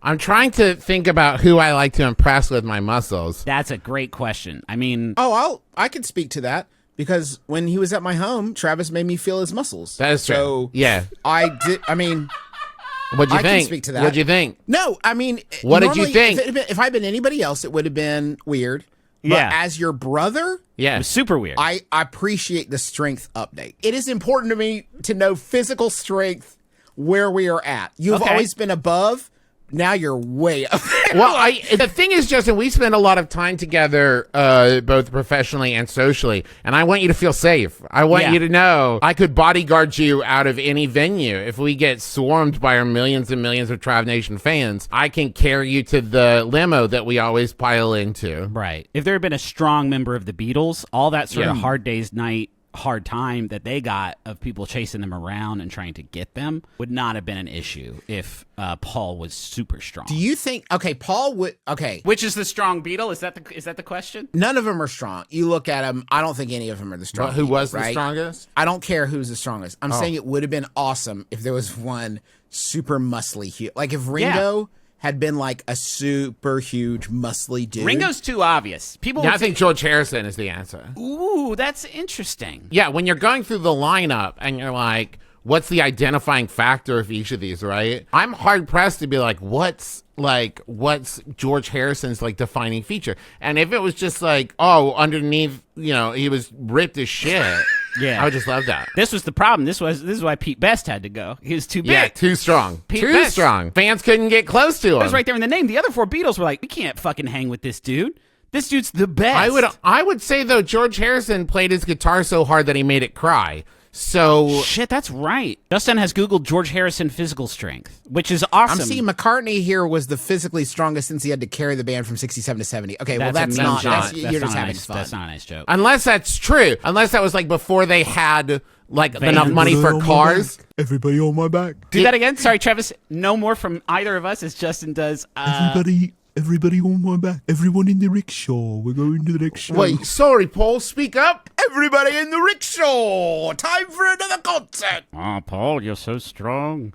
I'm trying to think about who I like to impress with my muscles. That's a great question. I mean, I can speak to that because when he was at my home, Travis made me feel his muscles. That is true. So yeah, I did. I mean, what'd you I think? can speak to that. What'd you think? No, I mean, What did you think? If I'd been anybody else, it would have been weird. But Yeah. as your brother, Yeah, it was super weird. I appreciate the strength update. It is important to me to know physical strength where we are at. You've Okay. always been above. Now you're way up there. Well, the thing is, Justin, we spend a lot of time together, both professionally and socially, and I want you to feel safe. I want you to know I could bodyguard you out of any venue. If we get swarmed by our millions and millions of Trav Nation fans, I can carry you to the limo that we always pile into. Right. If there had been a strong member of the Beatles, all that sort of hard day's night, hard time that they got of people chasing them around and trying to get them would not have been an issue if Paul was super strong. Do you think? Okay, Paul would. Okay, Which is the strong Beatle? Is that the question? none of them are strong. You look at them. I don't think any of them are the But strongest. who was the right? strongest? I don't care who's the strongest. I'm saying it would have been awesome if there was one super muscly huge. Like if Ringo had been like a super huge muscly dude. Ringo's too obvious. People Yeah, would I think George Harrison is the answer. ooh, that's interesting. Yeah, when you're going through the lineup and you're like, what's the identifying factor of each of these, right? I'm hard pressed to be like, what's George Harrison's like defining feature? And if it was just like, oh, underneath, he was ripped as shit. Yeah. I would just love that. This was the problem. This is why Pete Best had to go. He was too big. Yeah, too strong. Pete Too Best. strong. Fans couldn't get close to him. It was right there in the name. The other four Beatles were like, we can't fucking hang with this dude. This dude's the best. I would say though, George Harrison played his guitar so hard that he made it cry. So Shit, that's right. Justin has Googled George Harrison physical strength, which is awesome. I'm seeing McCartney here was the physically strongest since he had to carry the band from 67 to 70. Okay, well that's a mean not. joke. That's, That's you're not just a having nice, fun. That's not a nice joke. unless that's true, unless that was like before they had like enough money for cars. Everybody on my back. Do that again. Sorry, Travis. No more from either of us as Justin does. Everybody on my back. Everyone in the rickshaw. We're going to the rickshaw. Wait, sorry, Paul, speak up. Everybody in the rickshaw! Time for another concert! Oh, Paul, you're so strong.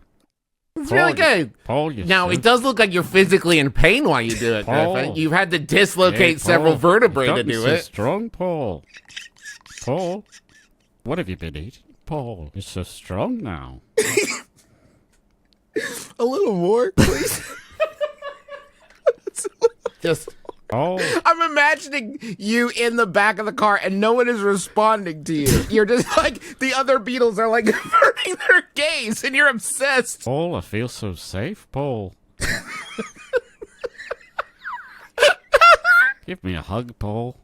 It's really good. Paul, you're Now, it does look like you're physically in pain while you do it, Paul. Griffin. You've had to dislocate several vertebrae to do it. strong, Paul. Paul, what have you been eating? Paul, you're so strong now. A little more, please. Just Oh, I'm imagining you in the back of the car and no one is responding to you. You're just like, the other Beatles are like averting their gaze and you're obsessed. Paul, I feel so safe, Paul. Give me a hug, Paul.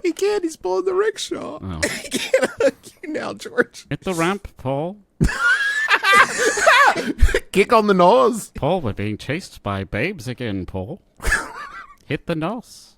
He can't, he's pulling the rickshaw. Oh. He can't hug you now, George. Hit the ramp, Paul. kick on the nose. Paul, we're being chased by babes again, Paul. Hit the nose.